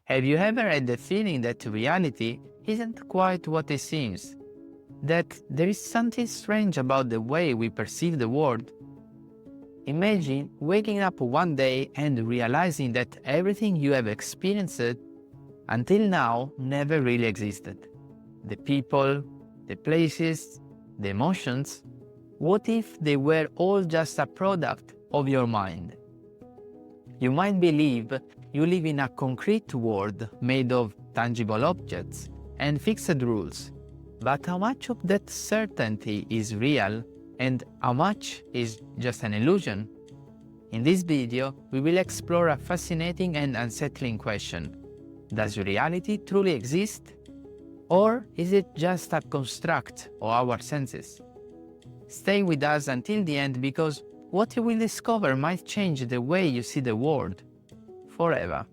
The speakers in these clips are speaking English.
Have you ever had the feeling that reality isn't quite what it seems? That there is something strange about the way we perceive the world? Imagine waking up one day and realizing that everything you have experienced until now never really existed. The people, the places, the emotions. What if they were all just a product of your mind? You might believe you live in a concrete world made of tangible objects and fixed rules, but how much of that certainty is real and how much is just an illusion? In this video, we will explore a fascinating and unsettling question. Does reality truly exist? Or is it just a construct of our senses? Stay with us until the end because what you will discover might change the way you see the world forever.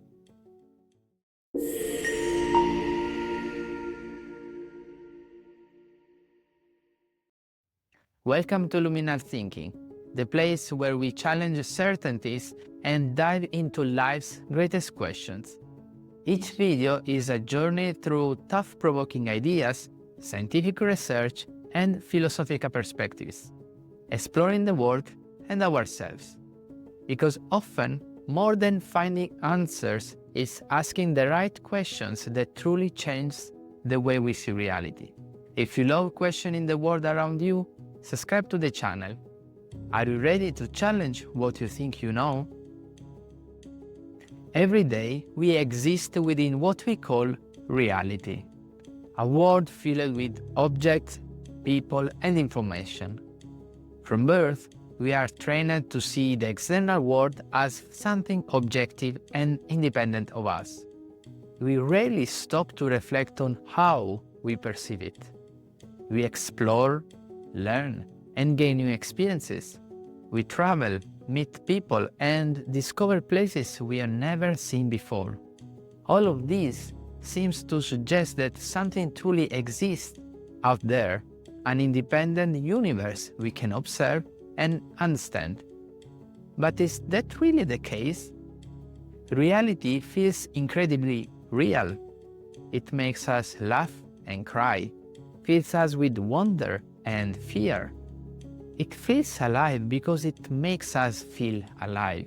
Welcome to Luminal Thinking, the place where we challenge certainties and dive into life's greatest questions. Each video is a journey through thought-provoking ideas, scientific research, and philosophical perspectives, exploring the world and ourselves. Because often, more than finding answers is asking the right questions that truly change the way we see reality. If you love questioning the world around you, subscribe to the channel. Are you ready to challenge what you think you know? Every day, we exist within what we call reality, a world filled with objects, people, and information. From birth, we are trained to see the external world as something objective and independent of us. We rarely stop to reflect on how we perceive it. We explore, learn, and gain new experiences. We travel, meet people, and discover places we have never seen before. All of this seems to suggest that something truly exists out there, an independent universe we can observe and understand. But is that really the case? Reality feels incredibly real. It makes us laugh and cry, fills us with wonder and fear. It feels alive because it makes us feel alive.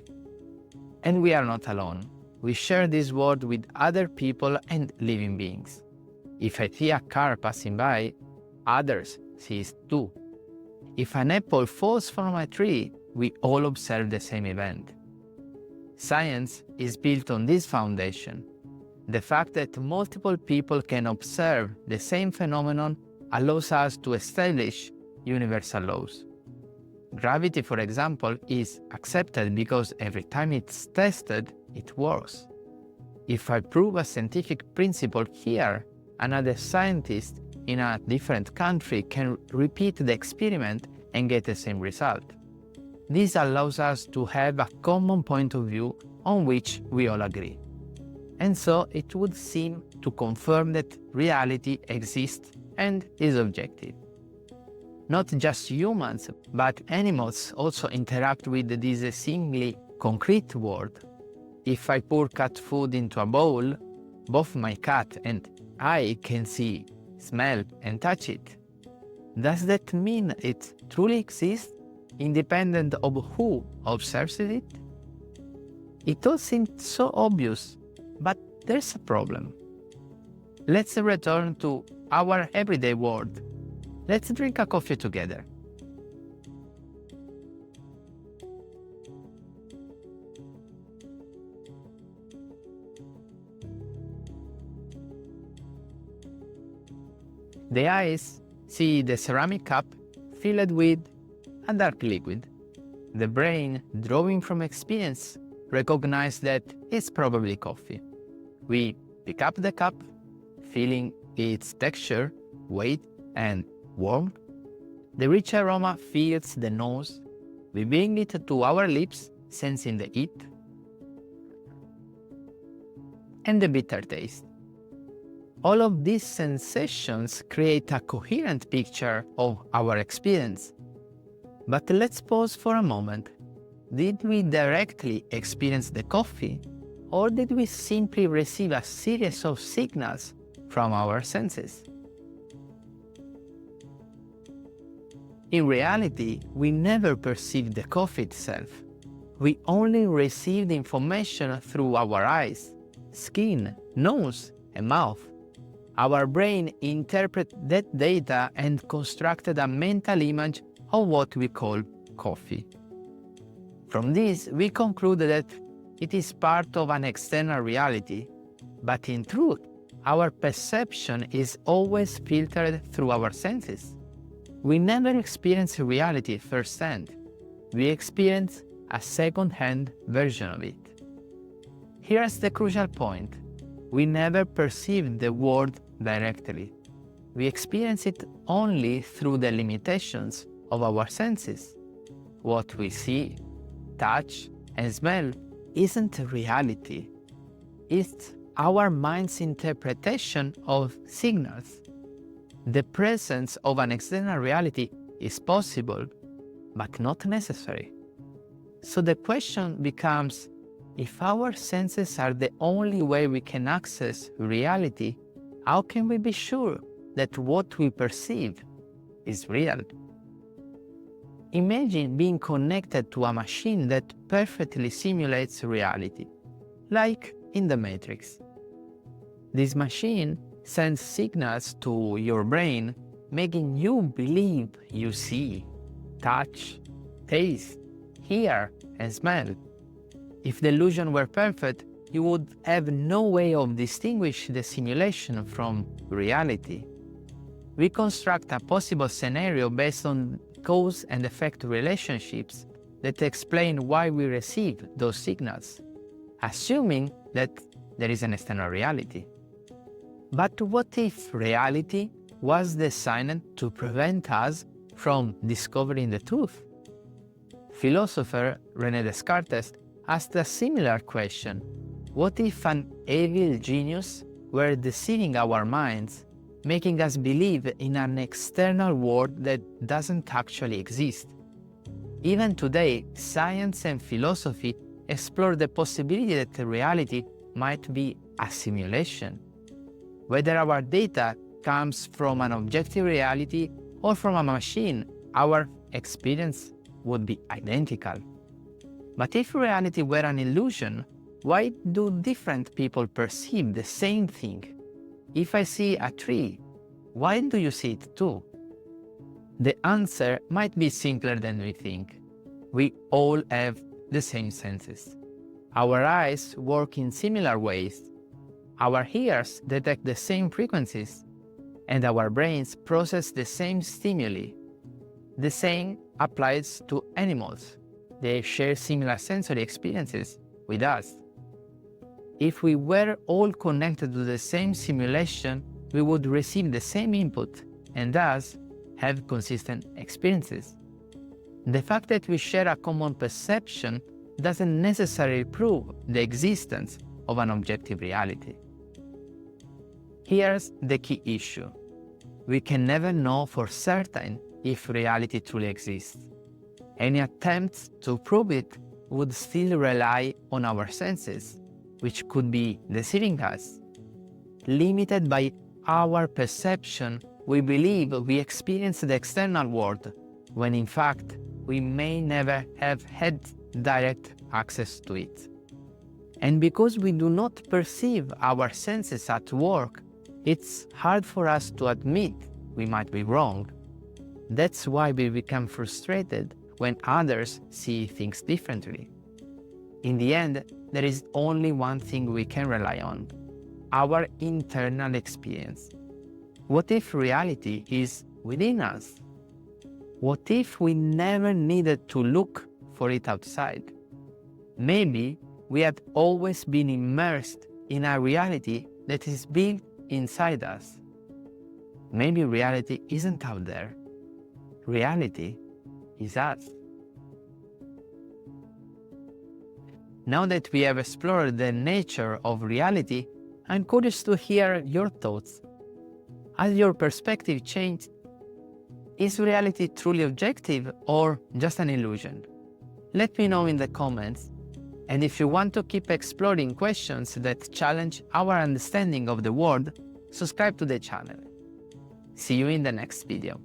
And we are not alone. We share this world with other people and living beings. If I see a car passing by, others see it too. If an apple falls from a tree, we all observe the same event. Science is built on this foundation. The fact that multiple people can observe the same phenomenon allows us to establish universal laws. Gravity, for example, is accepted because every time it's tested, it works. If I prove a scientific principle here, another scientist in a different country can repeat the experiment and get the same result. This allows us to have a common point of view on which we all agree. And so it would seem to confirm that reality exists and is objective. Not just humans, but animals also interact with this seemingly concrete world. If I pour cat food into a bowl, both my cat and I can see, smell, and touch it. Does that mean it truly exists, independent of who observes it? It all seems so obvious, but there's a problem. Let's return to our everyday world. Let's drink a coffee together. The eyes see the ceramic cup filled with a dark liquid. The brain, drawing from experience, recognizes that it's probably coffee. We pick up the cup, feeling its texture, weight, and warmth. The rich aroma fills the nose. We bring it to our lips, sensing the heat and the bitter taste. All of these sensations create a coherent picture of our experience. But let's pause for a moment. Did we directly experience the coffee, Or did we simply receive a series of signals from our senses? In reality, we never perceived the coffee itself. We only received information through our eyes, skin, nose, and mouth. Our brain interpreted that data and constructed a mental image of what we call coffee. From this, we concluded that it is part of an external reality, but in truth, our perception is always filtered through our senses. We never experience reality firsthand. We experience a second-hand version of it. Here's the crucial point. We never perceive the world directly. We experience it only through the limitations of our senses. What we see, touch, and smell isn't reality. It's our mind's interpretation of signals. The presence of an external reality is possible, but not necessary. So the question becomes, if our senses are the only way we can access reality, how can we be sure that what we perceive is real? Imagine being connected to a machine that perfectly simulates reality, like in the Matrix. This machine sends signals to your brain, making you believe you see, touch, taste, hear, and smell. If the illusion were perfect, you would have no way of distinguishing the simulation from reality. We construct a possible scenario based on cause and effect relationships that explain why we receive those signals, assuming that there is an external reality. But what if reality was designed to prevent us from discovering the truth? Philosopher René Descartes asked a similar question. What if an evil genius were deceiving our minds, making us believe in an external world that doesn't actually exist? Even today, science and philosophy explore the possibility that reality might be a simulation. Whether our data comes from an objective reality or from a machine, our experience would be identical. But if reality were an illusion, why do different people perceive the same thing? If I see a tree, why do you see it too? The answer might be simpler than we think. We all have the same senses. Our eyes work in similar ways. Our ears detect the same frequencies, and our brains process the same stimuli. The same applies to animals. They share similar sensory experiences with us. If we were all connected to the same simulation, we would receive the same input and thus have consistent experiences. The fact that we share a common perception doesn't necessarily prove the existence of an objective reality. Here's the key issue. We can never know for certain if reality truly exists. Any attempts to prove it would still rely on our senses, which could be deceiving us. Limited by our perception, we believe we experience the external world, when in fact we may never have had direct access to it. And because we do not perceive our senses at work, it's hard for us to admit we might be wrong. That's why we become frustrated when others see things differently. In the end, there is only one thing we can rely on: our internal experience. What if reality is within us? What if we never needed to look for it outside? Maybe we have always been immersed in a reality that is built inside us. Maybe reality isn't out there. Reality is us. Now that we have explored the nature of reality, I'm curious to hear your thoughts. Has your perspective changed? Is reality truly objective or just an illusion? Let me know in the comments. And if you want to keep exploring questions that challenge our understanding of the world, subscribe to the channel. See you in the next video.